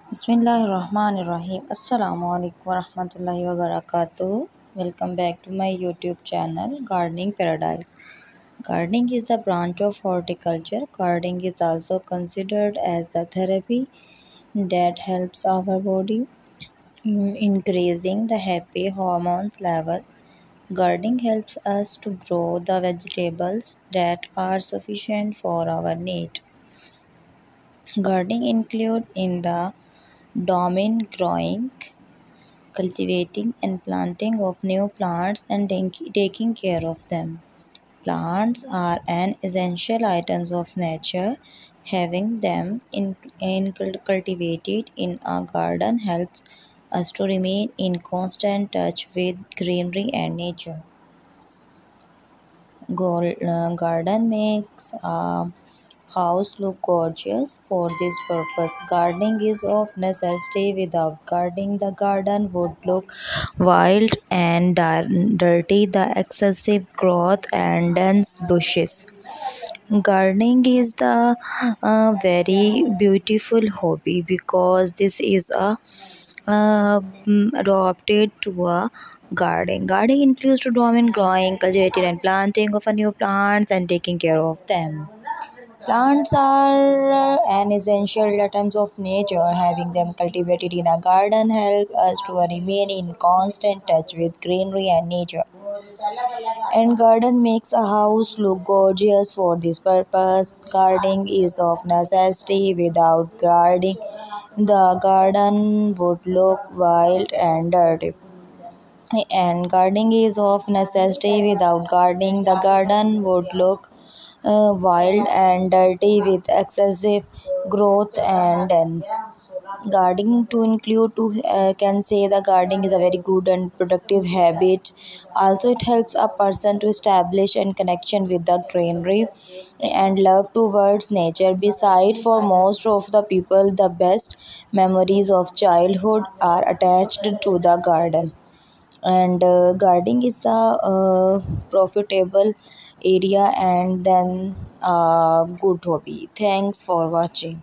Bismillahirrahmanirrahim. Assalamu alaikum warahmatullahi wabarakatuh. Welcome back to my YouTube channel, Gardening Paradise. Gardening is a branch of horticulture. Gardening is also considered as a therapy that helps our body in increasing the happy hormones level. Gardening helps us to grow the vegetables that are sufficient for our need. Gardening include in the domain growing, cultivating and planting of new plants and taking care of them. Plants are an essential items of nature. Having them cultivated in a garden helps us to remain in constant touch with greenery and nature. Garden makes a house look gorgeous. For this purpose, gardening is of necessity. Without gardening, the garden would look wild and dirty. The excessive growth and dense bushes. Gardening is the very beautiful hobby because this is a adopted to a garden. Gardening includes to domain growing, cultivating and planting of a new plants and taking care of them. Plants are an essential items of nature. Having them cultivated in a garden help us to remain in constant touch with greenery and nature. And garden makes a house look gorgeous. For this purpose, gardening is of necessity. Without gardening, the garden would look wild and dirty. And gardening is of necessity. Without gardening, the garden would look wild and dirty with excessive growth and dense. Gardening to include to can say the gardening is a very good and productive habit. Also, it helps a person to establish a connection with the greenery and love towards nature. Beside, for most of the people, the best memories of childhood are attached to the garden. And gardening is a profitable area and then a good hobby. Thanks for watching.